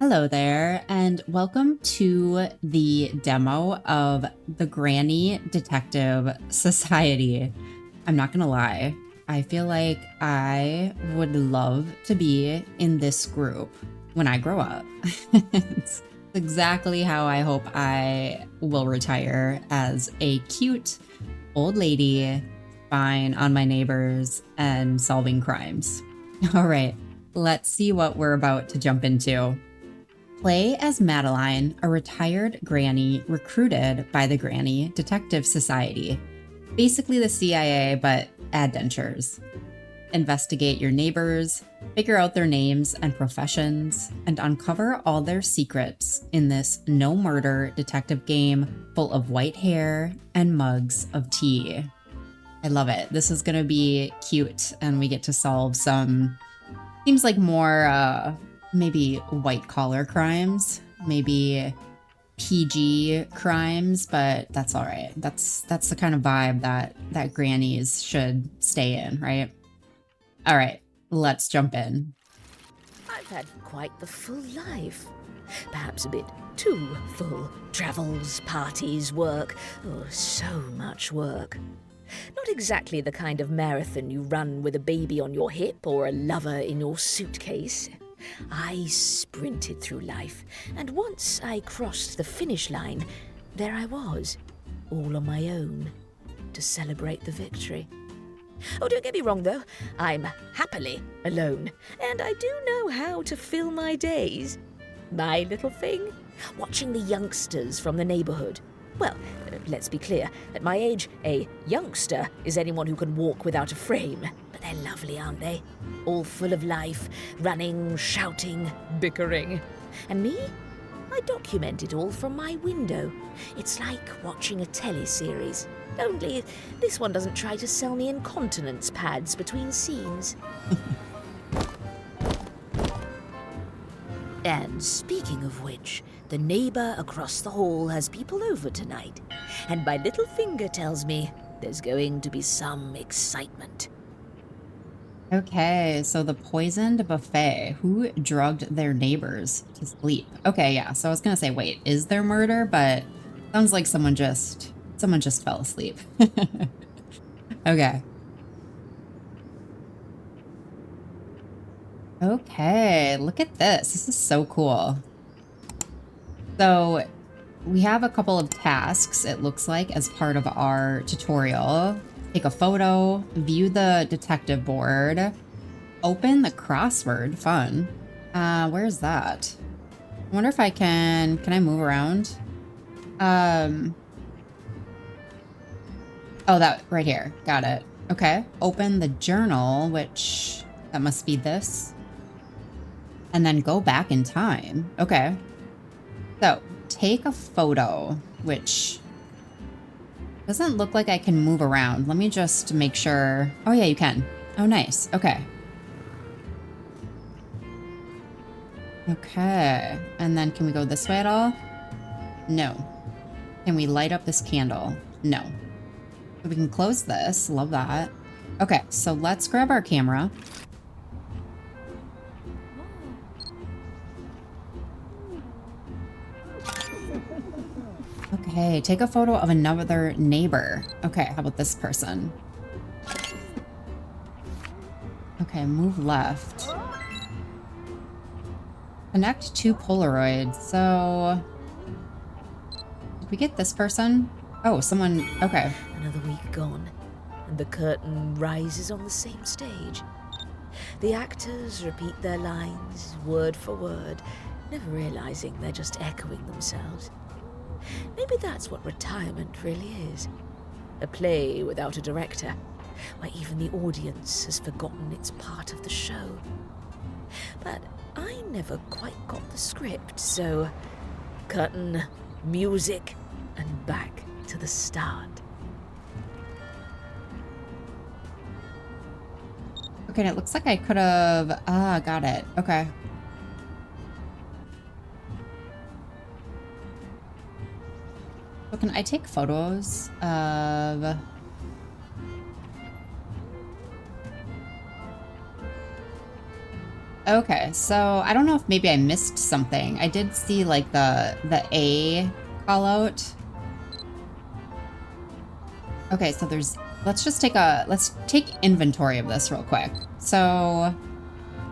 Hello there, and welcome to the demo of the Granny Detective Society. I'm not gonna lie, I feel like I would love to be in this group when I grow up. It's exactly how I hope I will retire, as a cute old lady spying on my neighbors and solving crimes. All right, let's see what we're about to jump into. Play as Madeline, a retired granny recruited by the Granny Detective Society. Basically the CIA, but add dentures. Investigate your neighbors, figure out their names and professions, and uncover all their secrets in this no-murder detective game full of white hair and mugs of tea. I love it. This is gonna be cute, and we get to solve some, seems like more, maybe white-collar crimes, maybe PG crimes, but that's all right. That's the kind of vibe that grannies should stay in, right? All right, let's jump in. I've had quite the full life. Perhaps a bit too full. Travels, parties, work. Oh, so much work. Not exactly the kind of marathon you run with a baby on your hip or a lover in your suitcase. I sprinted through life, and once I crossed the finish line, there I was, all on my own, to celebrate the victory. Oh, don't get me wrong, though. I'm happily alone, and I do know how to fill my days. My little thing? Watching the youngsters from the neighborhood. Well, let's be clear. At my age, a youngster is anyone who can walk without a frame. But they're lovely, aren't they? All full of life, running, shouting, bickering. And me? I document it all from my window. It's like watching a teleseries. Only this one doesn't try to sell me incontinence pads between scenes. And speaking of which, the neighbor across the hall has people over tonight, and my little finger tells me there's going to be some excitement. Okay, so the poisoned buffet. Who drugged their neighbors to sleep? Okay, yeah, so I was gonna say, wait, is there murder? But sounds like someone just fell asleep. Okay. Okay, look at this. This is so cool. So we have a couple of tasks, it looks like, as part of our tutorial. Take a photo, view the detective board, open the crossword. Fun. Where is that? I wonder if I can I move around? Oh, that right here. Got it. Okay. Open the journal, which that must be this. And then go back in time. Okay. So take a photo, which doesn't look like I can move around. Let me just make sure. Oh yeah, you can. Oh, nice. Okay. Okay. And then can we go this way at all? No. Can we light up this candle? No. So we can close this. Love that. Okay, so let's grab our camera. Okay, take a photo of another neighbor. Okay, how about this person? Okay, move left. Connect two Polaroids. So, did we get this person? Oh, someone, okay. Another week gone, and the curtain rises on the same stage. The actors repeat their lines, word for word, never realizing they're just echoing themselves. Maybe that's what retirement really is. A play without a director, where even the audience has forgotten it's part of the show. But I never quite got the script, so curtain, music, and back to the start. Okay, it looks like I could have, got it. Okay. So can I take photos of... Okay, so I don't know if maybe I missed something. I did see like the A call out. Okay, so let's take inventory of this real quick. So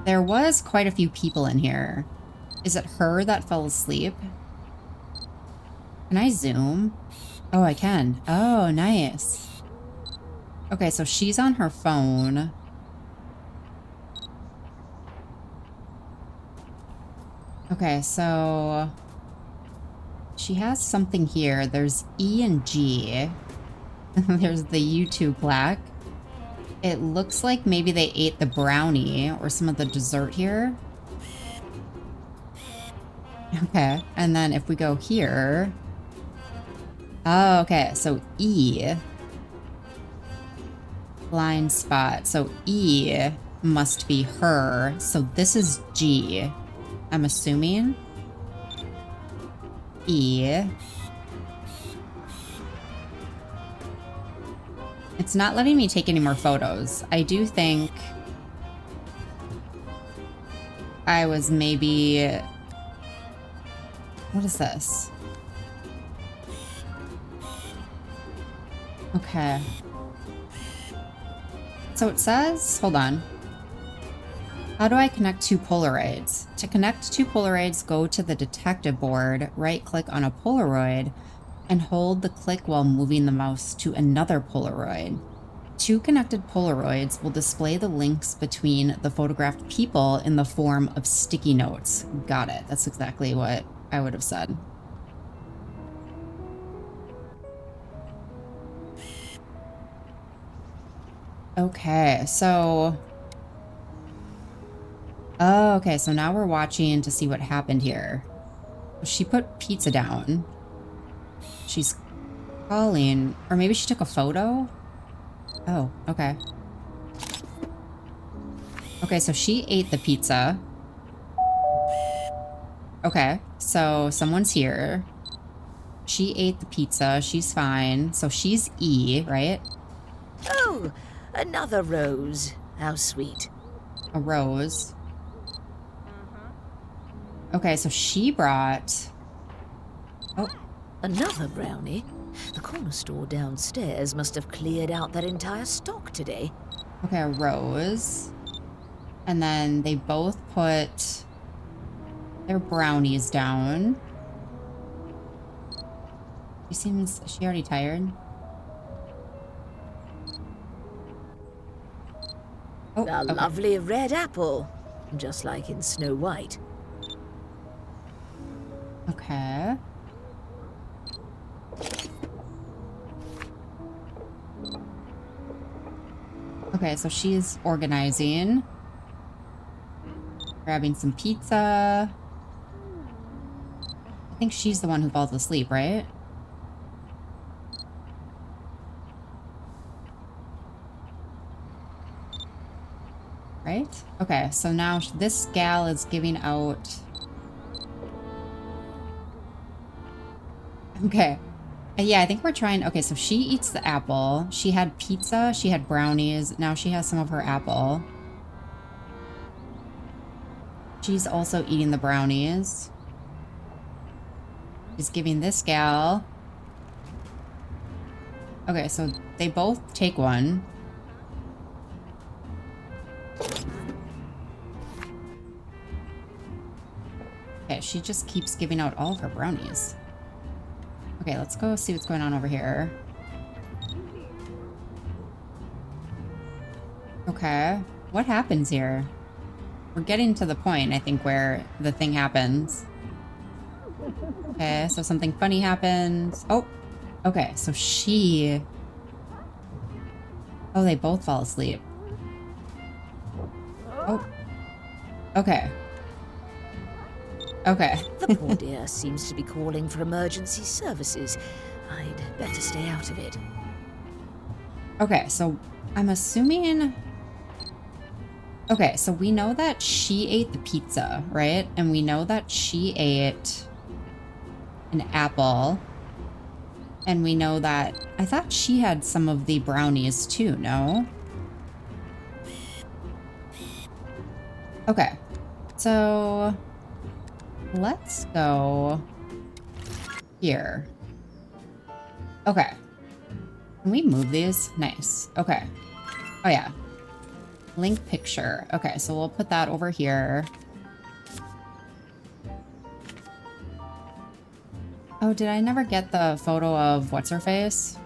there was quite a few people in here. Is it her that fell asleep? Can I zoom? Oh, I can. Oh, nice. Okay, so she's on her phone. Okay, so she has something here. There's E and G. There's the YouTube plaque. It looks like maybe they ate the brownie or some of the dessert here. Okay, and then if we go here... Oh, okay, so E. Blind spot. So E must be her. So this is G. I'm assuming. E. It's not letting me take any more photos. I do think I was maybe... What is this? Okay. So it says, hold on. How do I connect two Polaroids? To connect two Polaroids, go to the detective board, right-click on a Polaroid, and hold the click while moving the mouse to another Polaroid. Two connected Polaroids will display the links between the photographed people in the form of sticky notes. Got it. That's exactly what I would have said. Okay, so... Oh, okay, so now we're watching to see what happened here. She put pizza down. She's calling, or maybe she took a photo? Oh, okay. Okay, so she ate the pizza. Okay, so someone's here. She ate the pizza, she's fine. So she's E, right? Oh, another rose. How sweet. A rose. Okay, so she brought... Oh. Another brownie? The corner store downstairs must have cleared out their entire stock today. Okay, a rose. And then they both put their brownies down. Is she already tired? Oh, A okay. lovely red apple, just like in Snow White. Okay. Okay, so she's organizing. Grabbing some pizza. I think she's the one who falls asleep, right? Right? Okay, so now this gal is giving out... Okay. Yeah, I think we're trying... Okay, so she eats the apple. She had pizza. She had brownies. Now she has some of her apple. She's also eating the brownies. She's giving this gal... Okay, so they both take one. Okay, she just keeps giving out all of her brownies. Okay, let's go see what's going on over here. Okay, what happens here? We're getting to the point, I think, where the thing happens. Okay, so something funny happens. Oh, okay, so she... Oh, they both fall asleep. Oh, okay. Okay. The poor dear seems to be calling for emergency services. I'd better stay out of it. Okay, so I'm assuming... Okay, so we know that she ate the pizza, right? And we know that she ate an apple. And we know that... I thought she had some of the brownies too, no? Okay. So let's go here. Okay. Can we move these? Nice. Okay. Oh yeah. Link picture. Okay, so we'll put that over here. Oh, did I never get the photo of what's-her-face?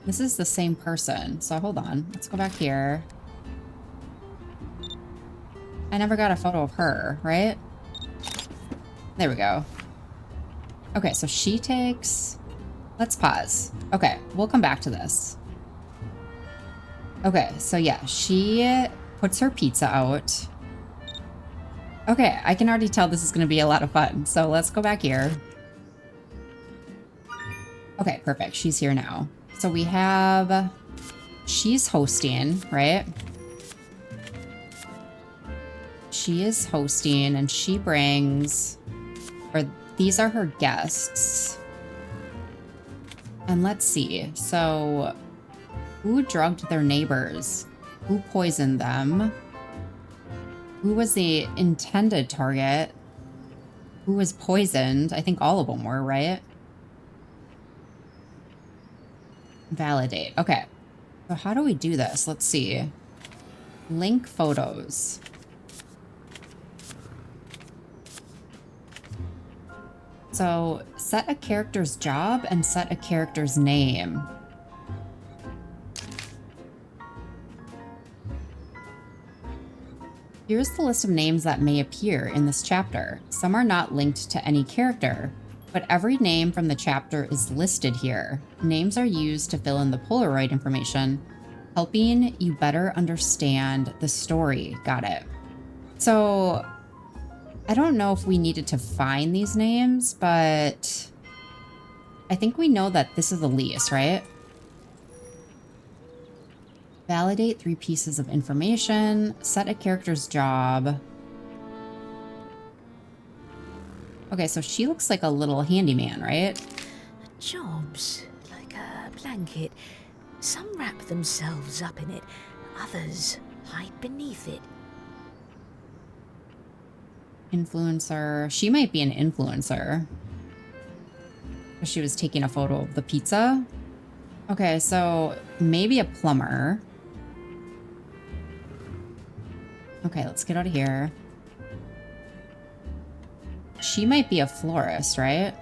This is the same person. So hold on. Let's go back here. I never got a photo of her, right? There we go. Okay, so she takes... Let's pause. Okay, we'll come back to this. Okay, so yeah, she puts her pizza out. Okay, I can already tell this is going to be a lot of fun. So let's go back here. Okay, perfect. She's here now. So we have... She's hosting, right? She is hosting, and she brings... Or these are her guests. And let's see. So, who drugged their neighbors? Who poisoned them? Who was the intended target? Who was poisoned? I think all of them were, right? Validate. Okay. So how do we do this? Let's see. Link photos. So set a character's job and set a character's name. Here's the list of names that may appear in this chapter. Some are not linked to any character, but every name from the chapter is listed here. Names are used to fill in the Polaroid information, helping you better understand the story. Got it. So I don't know if we needed to find these names, but I think we know that this is Elise, right? Validate 3 pieces of information. Set a character's job. Okay, so she looks like a little handyman, right? Jobs, like a blanket. Some wrap themselves up in it, others hide beneath it. Influencer. She might be an influencer. She was taking a photo of the pizza. Okay, so maybe a plumber. Okay, let's get out of here. She might be a florist, right?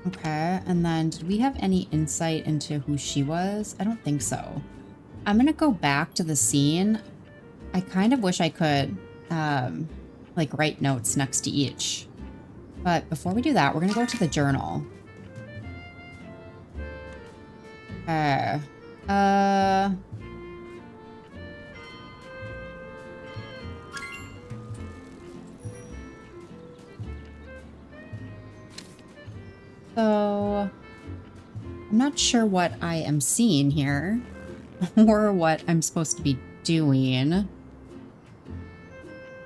Okay, and then did we have any insight into who she was? I don't think so. I'm gonna go back to the scene. I kind of wish I could, like, write notes next to each. But before we do that, we're gonna go to the journal. Okay. So, I'm not sure what I am seeing here or what I'm supposed to be doing.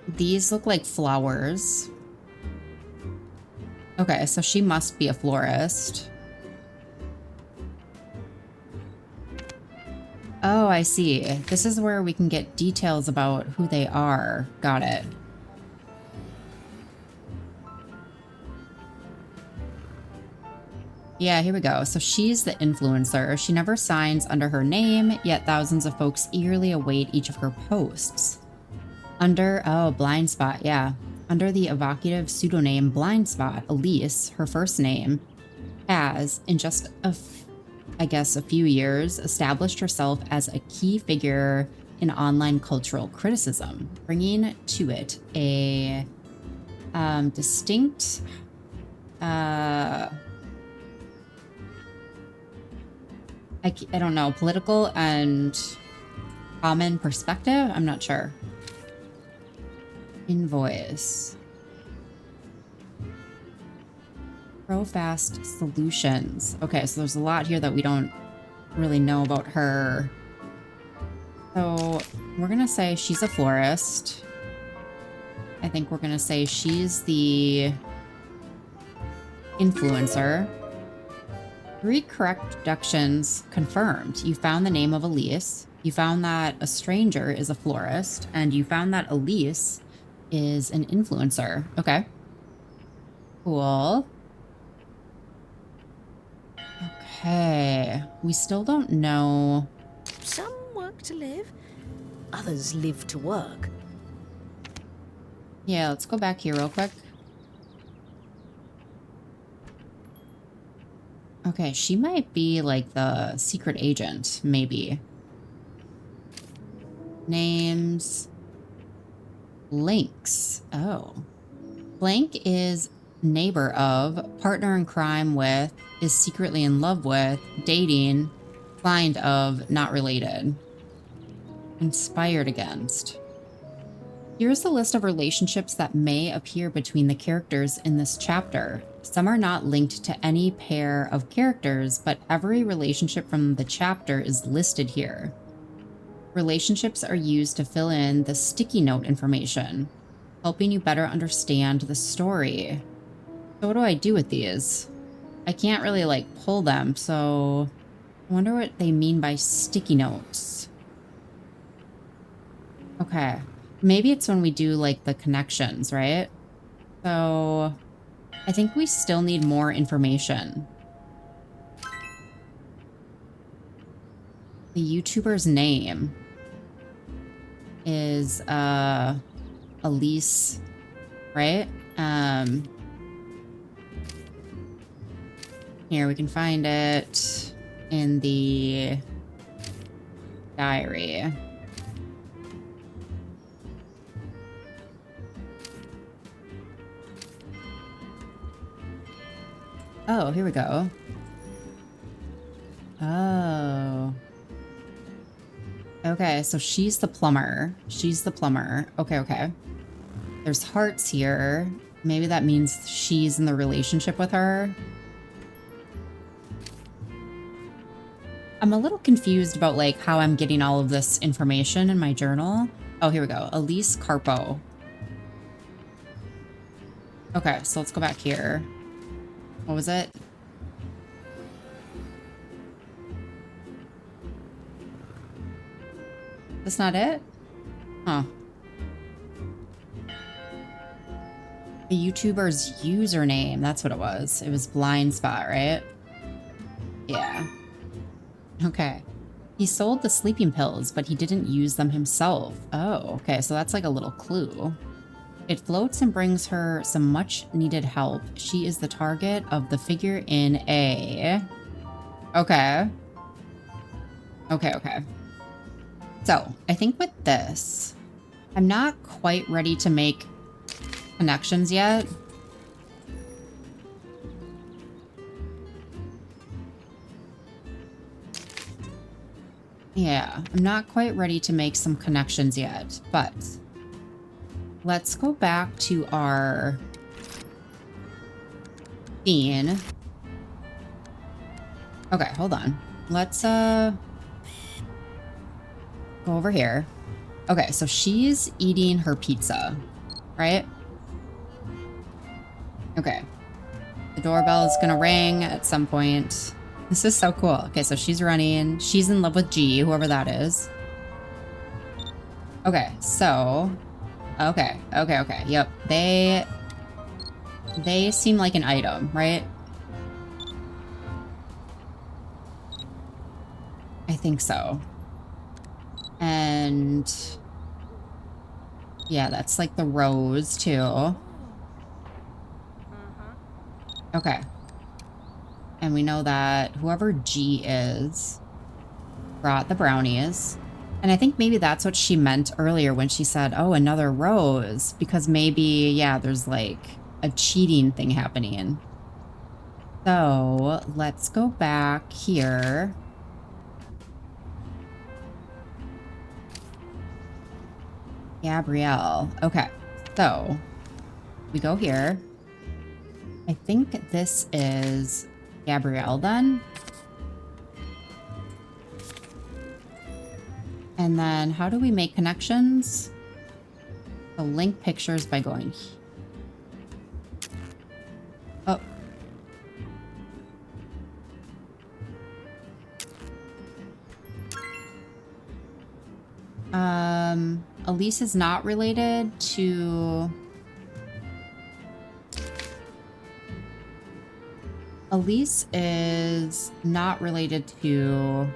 These look like flowers. Okay, so she must be a florist. Oh, I see. This is where we can get details about who they are. Got it. Yeah, here we go. So she's the influencer. She never signs under her name, yet thousands of folks eagerly await each of her posts. Oh, Blind Spot, yeah. Under the evocative pseudonym Blind Spot, Elise, her first name, has, in just I guess a few years, established herself as a key figure in online cultural criticism, bringing to it a distinct I don't know, political and common perspective? I'm not sure. Invoice. Profast Solutions. Okay, so there's a lot here that we don't really know about her. So we're gonna say she's a florist. I think we're gonna say she's the influencer. 3 correct deductions confirmed. You found the name of Elise. You found that a stranger is a florist. And you found that Elise is an influencer. Okay. Cool. Okay. We still don't know. Some work to live, others live to work. Yeah, let's go back here real quick. Okay, she might be like the secret agent, maybe. Names. Links. Oh. Blank is neighbor of, partner in crime with, is secretly in love with, dating, blind of, not related. Inspired against. Here's the list of relationships that may appear between the characters in this chapter. Some are not linked to any pair of characters, but every relationship from the chapter is listed here. Relationships are used to fill in the sticky note information, helping you better understand the story. So what do I do with these? I can't really like pull them, so I wonder what they mean by sticky notes. Okay. Maybe it's when we do like the connections, right? So I think we still need more information. The YouTuber's name is Elise, right? Here we can find it in the diary. Oh, here we go. Oh. Okay, so she's the plumber. She's the plumber. Okay, okay. There's hearts here. Maybe that means she's in the relationship with her. I'm a little confused about like how I'm getting all of this information in my journal. Oh, here we go. Elise Carpo. Okay, so let's go back here. What was it? That's not it? Huh. The YouTuber's username. That's what it was. It was Blind Spot, right? Yeah. Okay. He sold the sleeping pills, but he didn't use them himself. Oh, okay. So that's like a little clue. It floats and brings her some much needed help. She is the target of the figure in A. Okay. Okay, okay. So I think with this, I'm not quite ready to make connections yet. Yeah, I'm not quite ready to make some connections yet, but let's go back to our scene. Okay, hold on. Let's go over here. Okay, so she's eating her pizza, right? Okay. The doorbell is gonna ring at some point. This is so cool. Okay, so she's running. She's in love with G, whoever that is. Okay, so... Okay. Yep. They seem like an item, right? I think so. And... yeah, that's like the rose, too. Okay. And we know that whoever G is brought the brownies. And I think maybe that's what she meant earlier when she said, oh, another rose. Because maybe, yeah, there's like a cheating thing happening. So let's go back here. Gabrielle. Okay. So we go here. I think this is Gabrielle then. And then how do we make connections? So link pictures by going. Oh. Elise is not related to... Elise is not related to...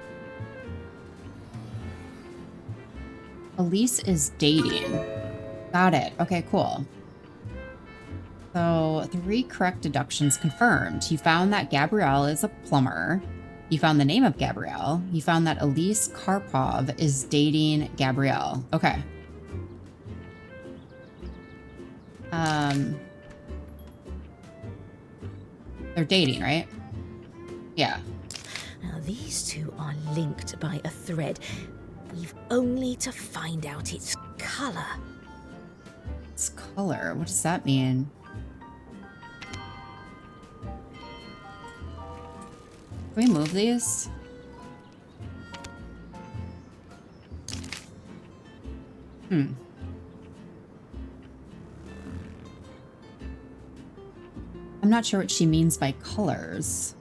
Elise is dating. Got it. Okay, cool. So 3 correct deductions confirmed. You found that Gabrielle is a plumber. You found the name of Gabrielle. You found that Elise Karpov is dating Gabrielle. Okay. They're dating, right? Yeah. Now, these two are linked by a thread. We've only to find out its colour. Its color? What does that mean? Can we move these? I'm not sure what she means by colors.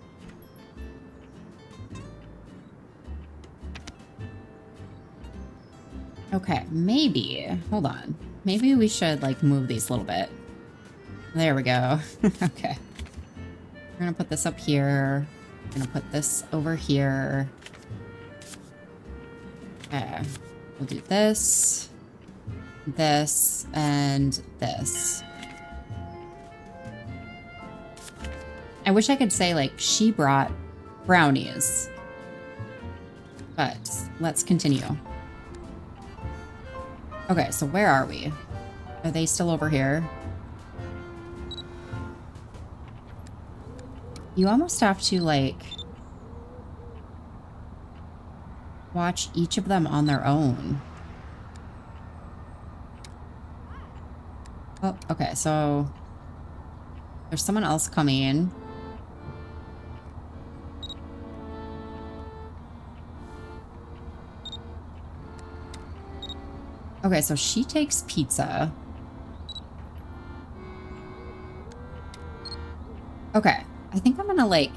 Okay, maybe. Hold on. Maybe we should, like, move these a little bit. There we go. Okay. We're gonna put this up here. We're gonna put this over here. Okay. We'll do this, this, and this. I wish I could say, like, she brought brownies. But let's continue. Okay, so where are we? Are they still over here? You almost have to, like, watch each of them on their own. Oh, okay, so there's someone else coming. Okay, so she takes pizza. Okay, I think I'm gonna, like,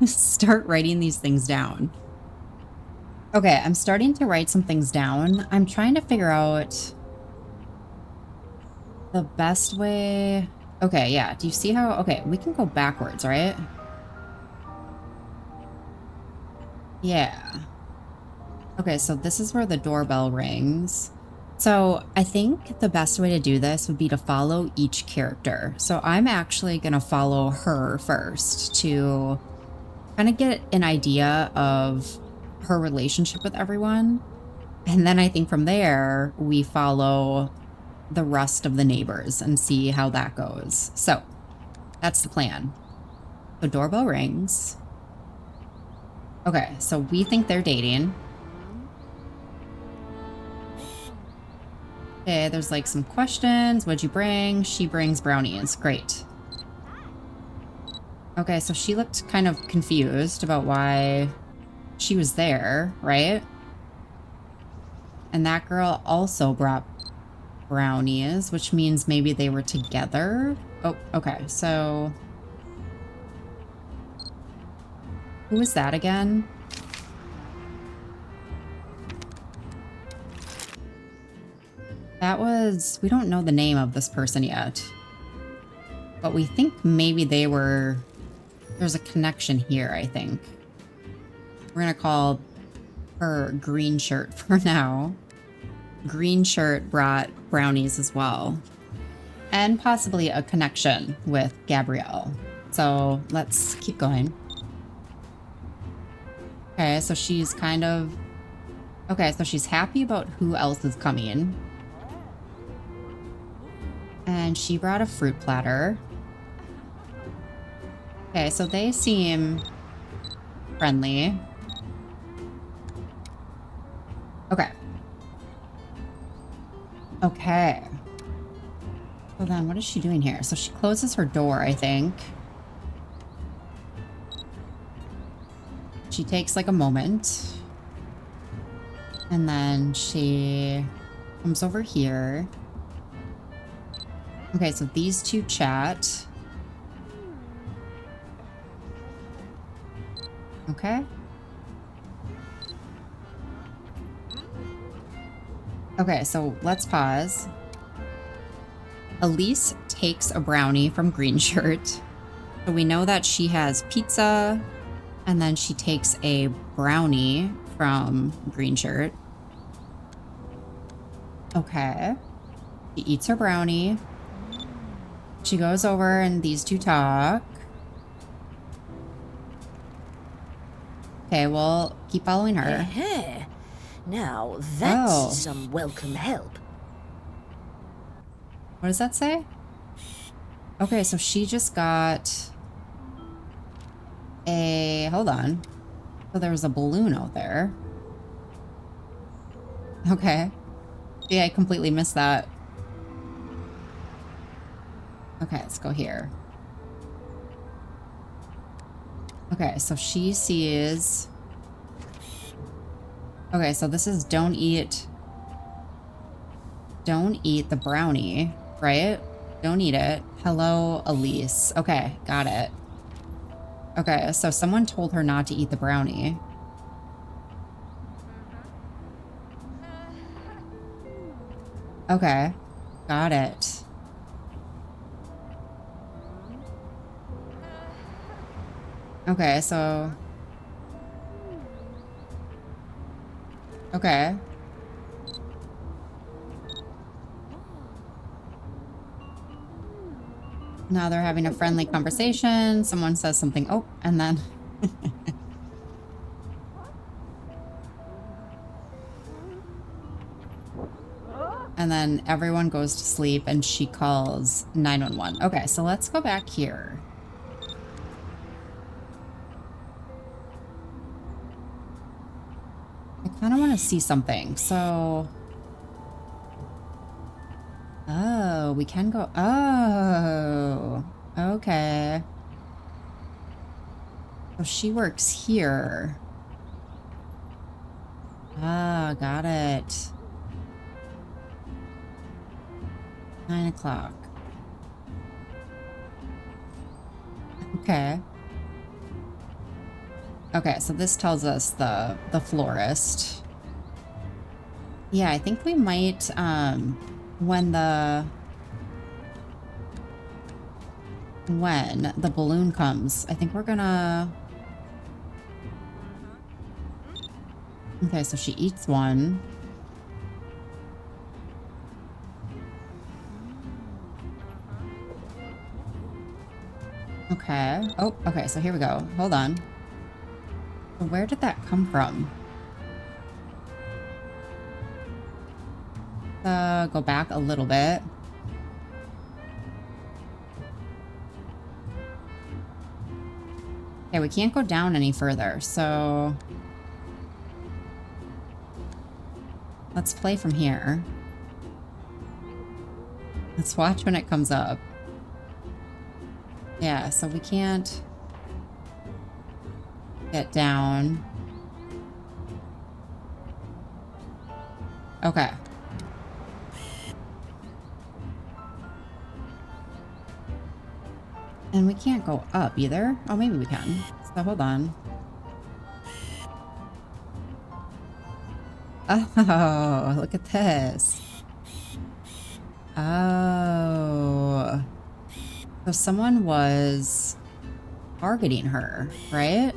start writing these things down. Okay, I'm starting to write some things down. I'm trying to figure out the best way. Okay, yeah, do you see how... Okay, we can go backwards, right? Yeah. Okay, so this is where the doorbell rings. So I think the best way to do this would be to follow each character. So I'm actually going to follow her first to kind of get an idea of her relationship with everyone. And then I think from there, we follow the rest of the neighbors and see how that goes. So that's the plan. The doorbell rings. Okay, so we think they're dating. Okay, there's like some questions. What'd you bring? She brings brownies. Great. Okay, so she looked kind of confused about why she was there, right? And that girl also brought brownies, which means maybe they were together. Oh, okay, so... Who was that again? That was... We don't know the name of this person yet. But we think maybe they were... There's a connection here, I think. We're gonna call her Green Shirt for now. Green Shirt brought brownies as well. And possibly a connection with Gabrielle. So let's keep going. Okay, so she's kind of... Okay, so she's happy about who else is coming. And she brought a fruit platter. Okay, so they seem friendly. Okay. Okay. So then what is she doing here? So she closes her door, I think. She takes like a moment. And then she comes over here. Okay, so these two chat. Okay. Okay, so let's pause. Elise takes a brownie from Green Shirt. So we know that she has pizza, and then she takes a brownie from Green Shirt. Okay. She eats her brownie. She goes over and these two talk. Okay, well, keep following her. Now that's some welcome help. What does that say? Okay, so she just got a... Hold on. So there was a balloon out there. Okay. Yeah, I completely missed that. Okay, let's go here. Okay, so she sees... Okay, so this is don't eat the brownie, right? Don't eat it. Hello, Elise. Okay, got it. Okay, so someone told her not to eat the brownie. Okay, got it. Okay, so... Okay. Now they're having a friendly conversation. Someone says something. Oh, and then... and then everyone goes to sleep and she calls 911. Okay, so let's go back here. I kind of want to see something. So... Oh, we can go... Oh, okay. So she works here. Ah, got it. 9 o'clock. Okay. Okay, so this tells us the florist. Yeah, I think we might, when the balloon comes, I think we're gonna... Okay, so she eats one. Okay. Oh, okay, so here we go. Hold on. Where did that come from? Go back a little bit. Okay, we can't go down any further, so... Let's play from here. Let's watch when it comes up. Yeah, so we can't get down. Okay. And we can't go up either. Oh, maybe we can. So hold on. Oh, look at this. Oh. So someone was targeting her, right?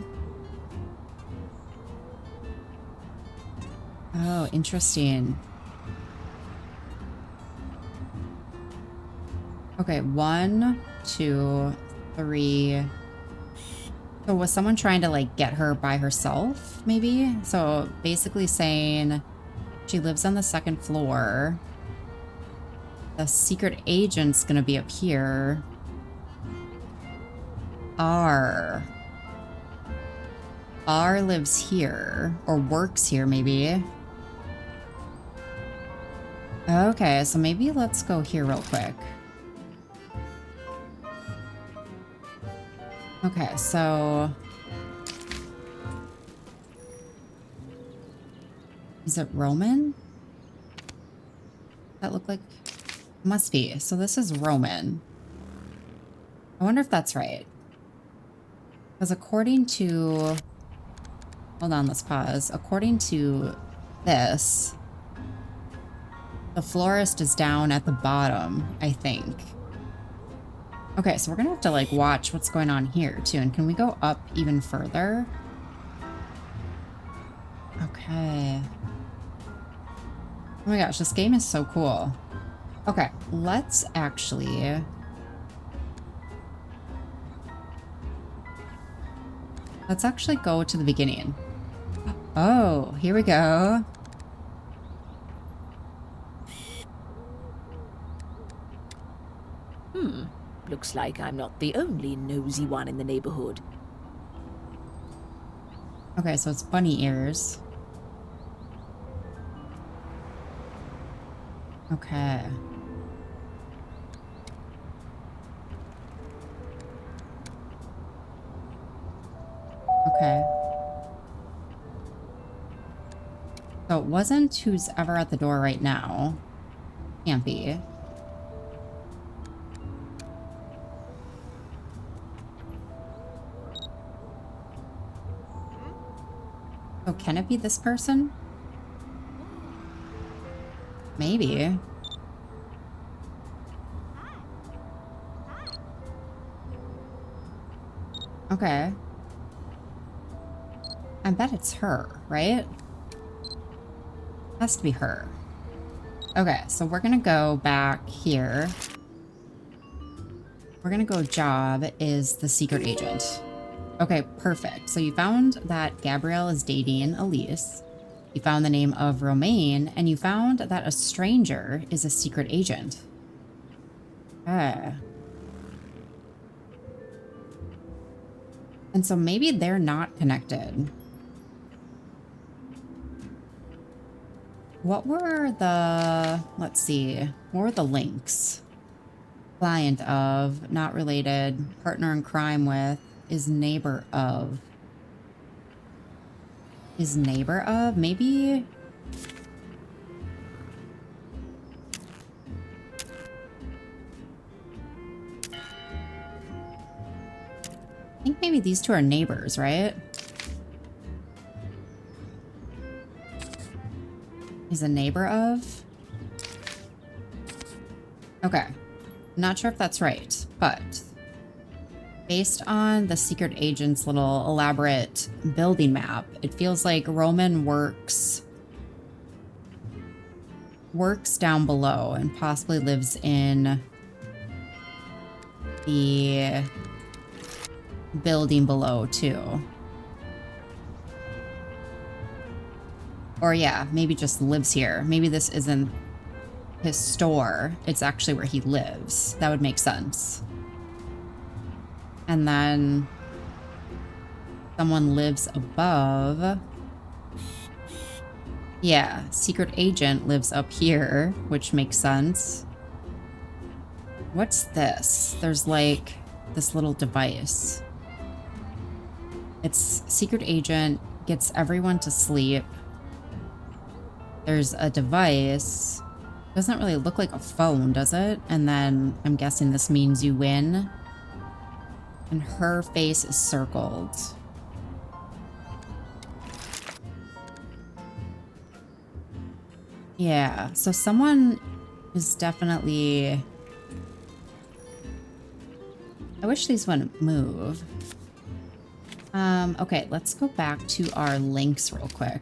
Oh, interesting. Okay, 1, 2, 3. So was someone trying to like get her by herself, maybe? So basically saying she lives on the 2nd floor. The secret agent's gonna be up here. R lives here, or works here, maybe. Okay, so maybe let's go here real quick. Okay, so... Is it Roman? That look like... Must be. So this is Roman. I wonder if that's right. Because according to... Hold on, let's pause. According to this... The florist is down at the bottom, I think. Okay, so we're gonna have to like watch what's going on here too. And can we go up even further? Okay. Oh my gosh, this game is so cool. Okay, let's actually... Let's actually go to the beginning. Oh, here we go. Looks like I'm not the only nosy one in the neighborhood. Okay, so it's bunny ears. Okay. Okay. So it wasn't who's ever at the door right now. Can't be. Oh, can it be this person? Maybe. Okay. I bet it's her, right? Has to be her. Okay, so we're gonna go back here. We're gonna go job is the secret agent. Okay, perfect. So you found that Gabrielle is dating Elise. You found the name of Romaine, and you found that a stranger is a secret agent. Okay. And so maybe they're not connected. What were the, let's see, what were the links? Client of, not related, partner in crime with, is neighbor of. Is neighbor of? Maybe... I think maybe these two are neighbors, right? Is a neighbor of? Okay. Not sure if that's right, but based on the secret agent's little elaborate building map, it feels like Roman works down below and possibly lives in the building below too. Or yeah, maybe just lives here. Maybe this isn't his store. It's actually where he lives. That would make sense. And then someone lives above. Yeah, secret agent lives up here, which makes sense. What's this? There's like this little device. It's secret agent gets everyone to sleep. There's a device. Doesn't really look like a phone, does it? And then I'm guessing this means you win. And her face is circled. Yeah, so someone is definitely... I wish these wouldn't move. Okay, let's go back to our links real quick.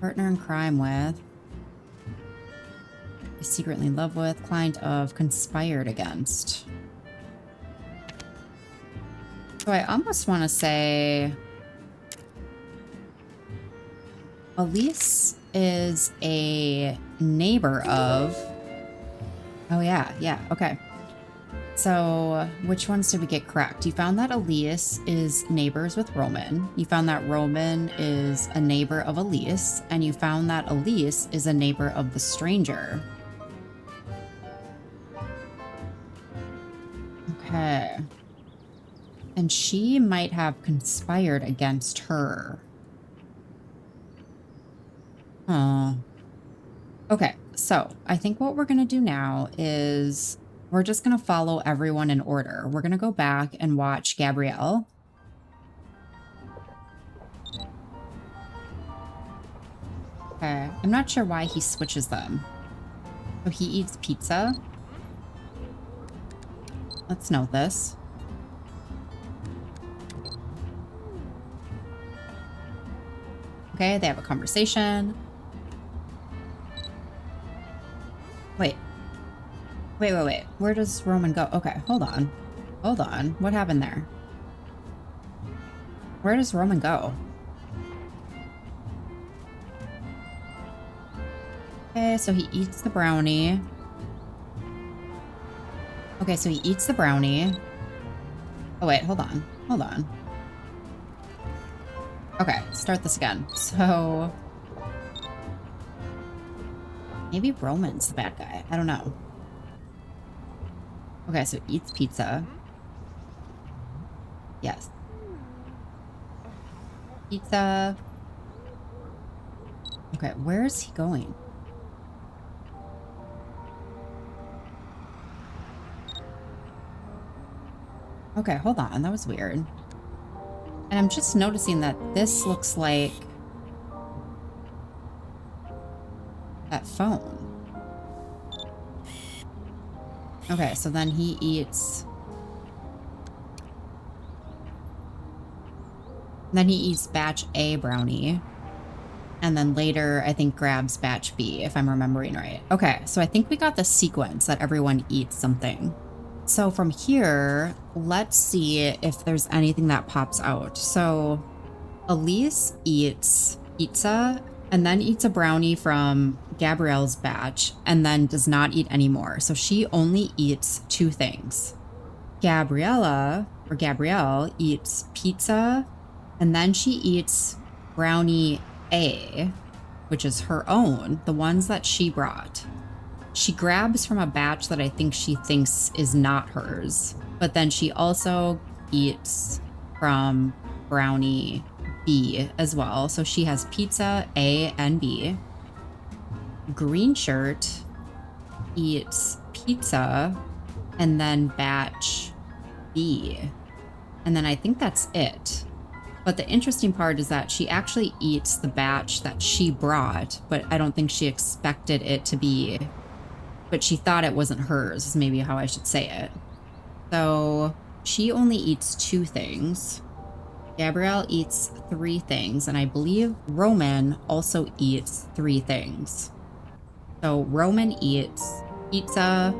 Partner in crime with. Is secretly in love with. Client of. Conspired against. So I almost want to say... Elise is a neighbor of... Oh yeah, okay. So, which ones did we get correct? You found that Elise is neighbors with Roman. You found that Roman is a neighbor of Elise. And you found that Elise is a neighbor of the stranger. Okay. And she might have conspired against her. Huh. Okay, so I think what we're going to do now is... We're just going to follow everyone in order. We're going to go back and watch Gabrielle. Okay. I'm not sure why he switches them. So he eats pizza. Let's note this. Okay, they have a conversation. Wait. Wait. Where does Roman go? Okay, hold on. Hold on. What happened there? Where does Roman go? Okay, so he eats the brownie. Okay, so he eats the brownie. Oh, wait, hold on. Hold on. Okay, start this again. So maybe Roman's the bad guy. I don't know. Okay, so eats pizza. Yes. Pizza. Okay, where is he going? Okay, hold on. That was weird. And I'm just noticing that this looks like that phone. Okay, so then he eats... Then he eats batch A brownie. And then later, I think, grabs batch B, if I'm remembering right. Okay, so I think we got the sequence that everyone eats something. So from here, let's see if there's anything that pops out. So Elise eats pizza and then eats a brownie from Gabrielle's batch and then does not eat anymore. So she only eats two things. Gabrielle eats pizza and then she eats brownie A, which is her own, the ones that she brought. She grabs from a batch that I think she thinks is not hers, but then she also eats from brownie B as well. So she has pizza A and B. Green shirt eats pizza and then batch B. And then I think that's it. But the interesting part is that she actually eats the batch that she brought, but I don't think she expected it to be, but she thought it wasn't hers, is maybe how I should say it. So she only eats two things. Gabrielle eats three things, and I believe Roman also eats three things. So Roman eats pizza,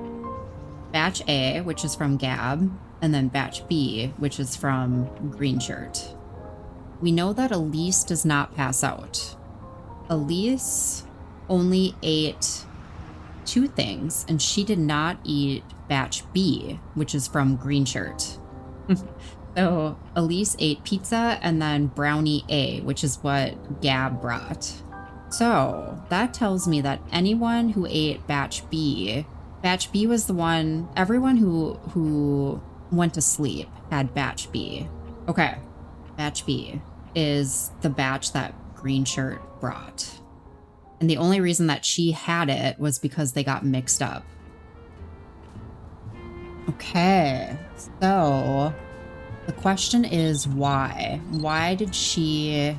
batch A, which is from Gab, and then batch B, which is from Green Shirt. We know that Elise does not pass out. Elise only ate two things, and she did not eat batch B, which is from Green Shirt. So Elise ate pizza and then brownie A, which is what Gab brought. So that tells me that anyone who ate batch B was the one, everyone who went to sleep had batch B. Okay, batch B is the batch that Green Shirt brought. And the only reason that she had it was because they got mixed up. Okay, so the question is why? Why did she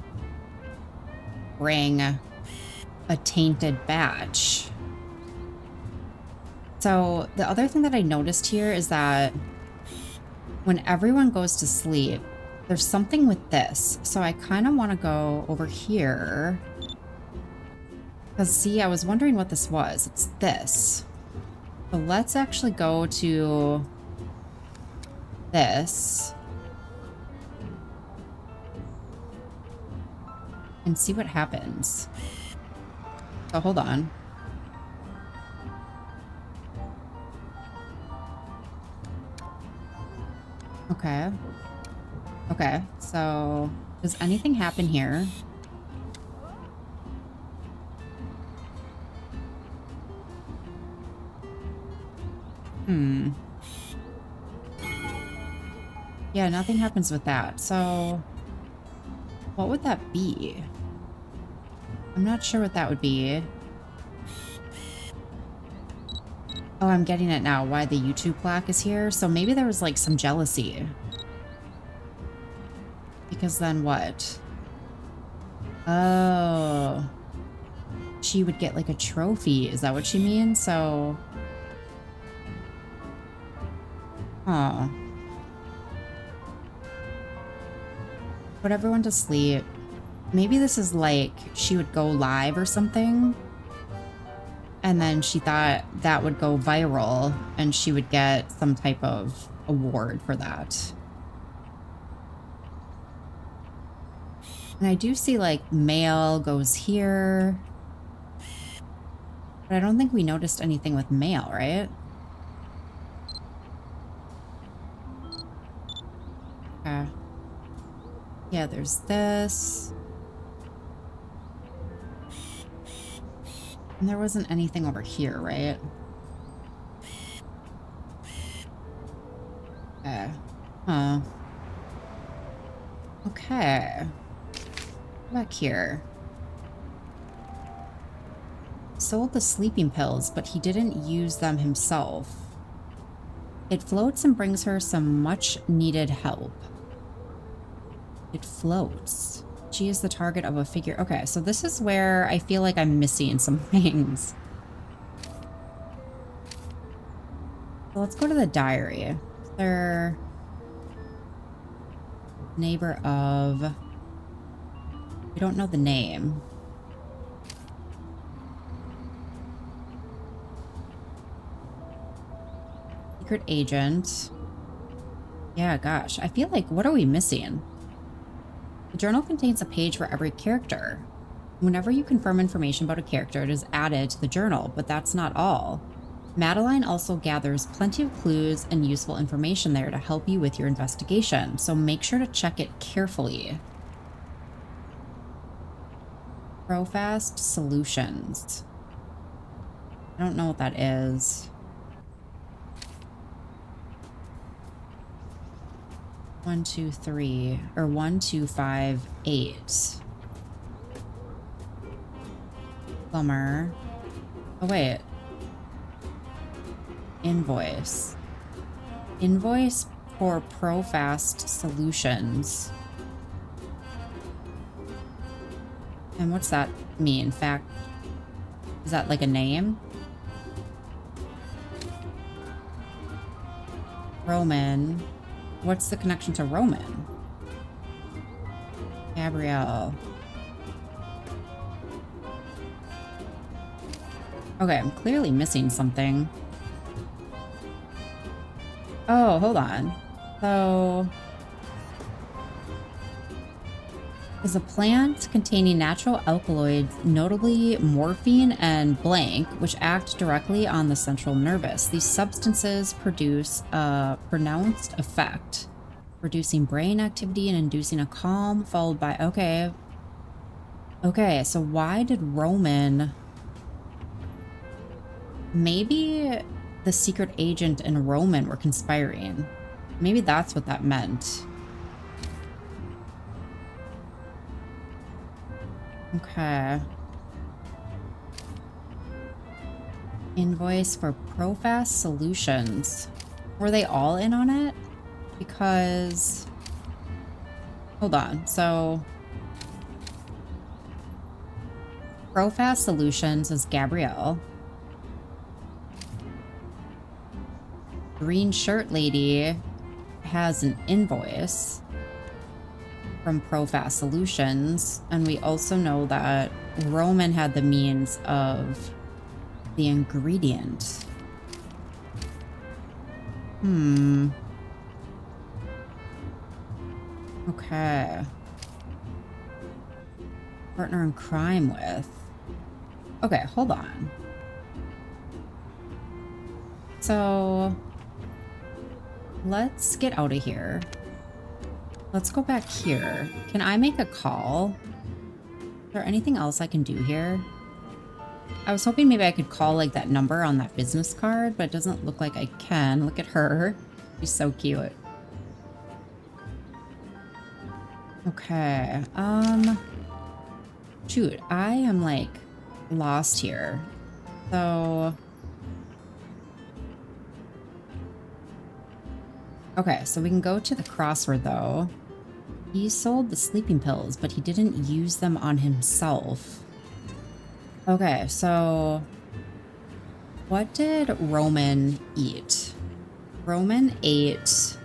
bring a tainted batch? So the other thing that I noticed here is that when everyone goes to sleep, there's something with this. So I kind of want to go over here. Because see, I was wondering what this was. It's this. So let's actually go to this and see what happens. So hold on. Okay. Okay, so does anything happen here? Yeah, nothing happens with that. So what would that be? I'm not sure what that would be. Oh, I'm getting it now. Why the YouTube plaque is here. So maybe there was like some jealousy. Because then what? Oh. she would get like a trophy. Is that what she means? So, oh, put everyone to sleep. Maybe this is like she would go live or something. And then she thought that would go viral and she would get some type of award for that. And I do see like mail goes here. But I don't think we noticed anything with mail, right? Okay. Yeah, there's this. And there wasn't anything over here, right? Okay. Huh. Okay. Back here. Sold the sleeping pills, but he didn't use them himself. It floats and brings her some much needed help. It floats. She is the target of a figure. Okay, so this is where I feel like I'm missing some things. So let's go to the diary. They're neighbor of... We don't know the name. Secret agent. Yeah, gosh. I feel like, what are we missing? The journal contains a page for every character. Whenever you confirm information about a character, it is added to the journal, but that's not all. Madeline also gathers plenty of clues and useful information there to help you with your investigation, so make sure to check it carefully. Profast Solutions. I don't know what that is. 1, 2, 3, or 1, 2, 5, 8. Plumber. Oh, wait. Invoice. Invoice for Profast Solutions. And what's that mean? Fact. Is that like a name? Roman. What's the connection to Roman? Gabrielle. Okay, I'm clearly missing something. Oh, hold on. So... is a plant containing natural alkaloids, notably morphine and blank, which act directly on the central nervous. These substances produce a pronounced effect, reducing brain activity and inducing a calm, followed by... Okay. Okay, so why did Roman... Maybe the secret agent and Roman were conspiring. Maybe that's what that meant. Okay. Invoice for Profast Solutions. Were they all in on it? Because... hold on. So... Profast Solutions is Gabrielle. Green shirt lady has an invoice from Profast Solutions, and we also know that Roman had the means of the ingredient. Okay. Partner in crime with. Okay, hold on. So let's get out of here. Let's go back here. Can I make a call? Is there anything else I can do here? I was hoping maybe I could call like that number on that business card, but it doesn't look like I can. Look at her. She's so cute. Okay. Shoot, I am like lost here. So... okay, so we can go to the crossword, though. He sold the sleeping pills, but he didn't use them on himself. Okay, so what did Roman eat? Roman ate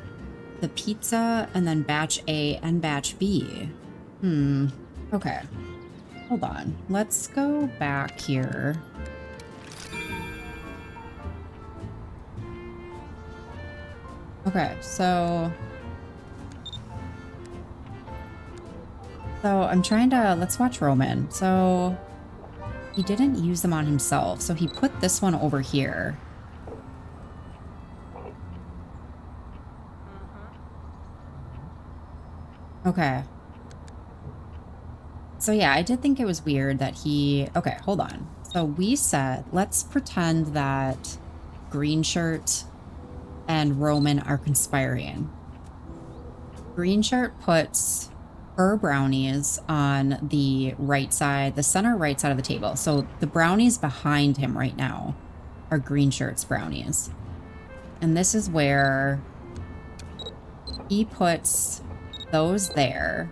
the pizza and then batch A and batch B. Okay. Hold on. Let's go back here. Okay, so I'm trying to, let's watch Roman. So he didn't use them on himself, so he put this one over here. Okay. So yeah, I did think it was weird that he, okay, hold on. So we said, let's pretend that Green Shirt and Roman are conspiring. Green Shirt puts her brownies on the right side, the center right side of the table. So the brownies behind him right now are Green Shirt's brownies. And this is where he puts those there.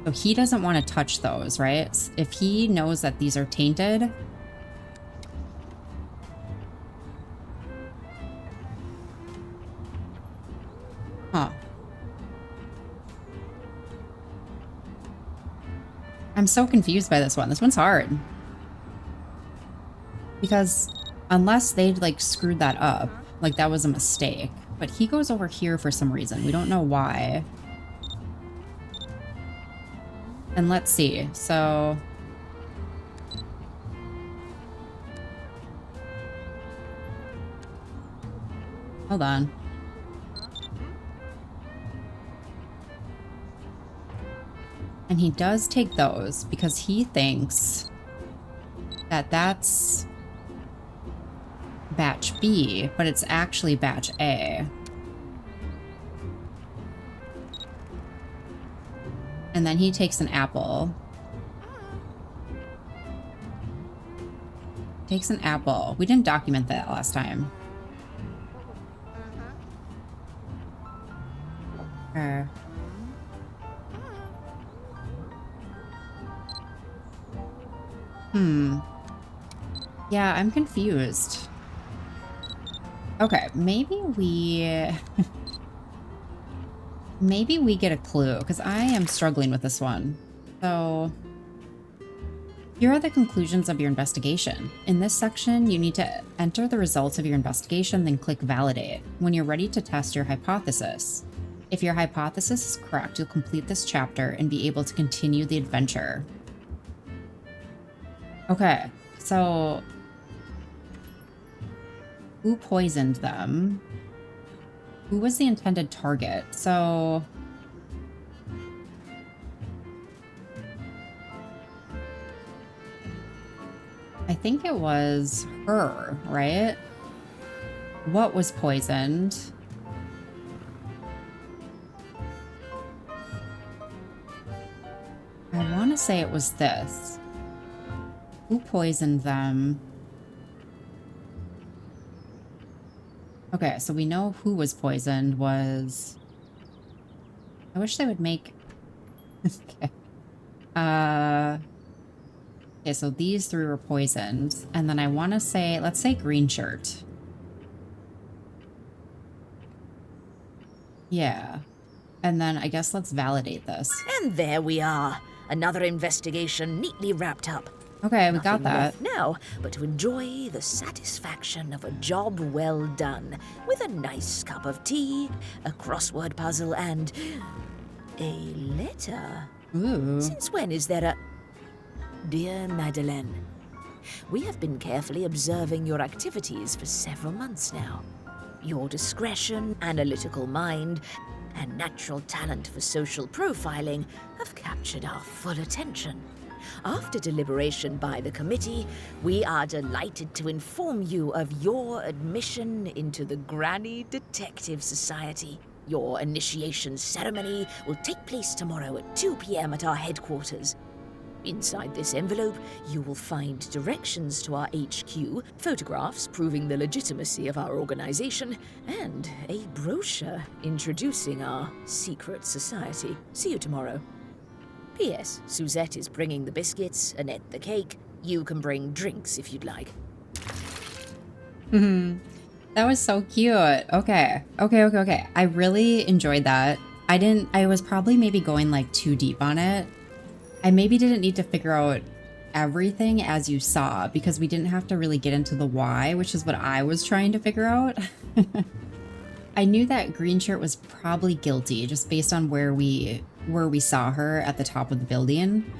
So he doesn't want to touch those, right? If he knows that these are tainted. Huh. I'm so confused by this one. This one's hard. Because unless they'd like screwed that up, like that was a mistake. But he goes over here for some reason. We don't know why. And let's see. So hold on. And he does take those because he thinks that that's batch B, but it's actually batch A. And then he takes an apple. Takes an apple. We didn't document that last time. Yeah, I'm confused. Okay, maybe we... maybe we get a clue, because I am struggling with this one. So, here are the conclusions of your investigation. In this section, you need to enter the results of your investigation, then click Validate when you're ready to test your hypothesis. If your hypothesis is correct, you'll complete this chapter and be able to continue the adventure. Okay, so... who poisoned them? Who was the intended target? So... I think it was her, right? What was poisoned? I want to say it was this. Who poisoned them? Okay, so we know who was poisoned was... I wish they would make... okay. Okay, so these three were poisoned. And then I want to say... let's say Green Shirt. Yeah. And then I guess let's validate this. And there we are. Another investigation neatly wrapped up. Okay, we got that. Nothing left now but to enjoy the satisfaction of a job well done, with a nice cup of tea, a crossword puzzle, and a letter. Ooh. Since when is there a... Dear Madeleine, we have been carefully observing your activities for several months now. Your discretion, analytical mind, and natural talent for social profiling have captured our full attention. After deliberation by the committee, we are delighted to inform you of your admission into the Granny Detective Society. Your initiation ceremony will take place tomorrow at 2 p.m. at our headquarters. Inside this envelope, you will find directions to our HQ, photographs proving the legitimacy of our organization, and a brochure introducing our secret society. See you tomorrow. P.S. Suzette is bringing the biscuits, Annette the cake, You can bring drinks if you'd like. That was so cute. Okay. I really enjoyed that. I was probably maybe going like too deep on it. I maybe didn't need to figure out everything as you saw, because we didn't have to really get into the why, which is what I was trying to figure out. I knew that green shirt was probably guilty just based on where we saw her at the top of the building,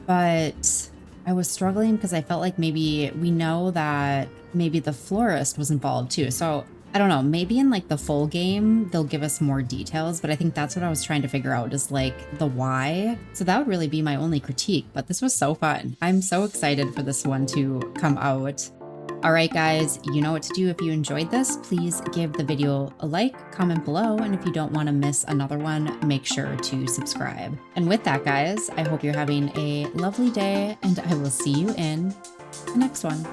but I was struggling because I felt like maybe we know that maybe the florist was involved too. So I don't know, maybe in like the full game, they'll give us more details, but I think that's what I was trying to figure out, is like the why. So that would really be my only critique, but this was so fun. I'm so excited for this one to come out. All right, guys, you know what to do. If you enjoyed this, please give the video a like, comment below, and if you don't want to miss another one, make sure to subscribe. And with that, guys, I hope you're having a lovely day, and I will see you in the next one.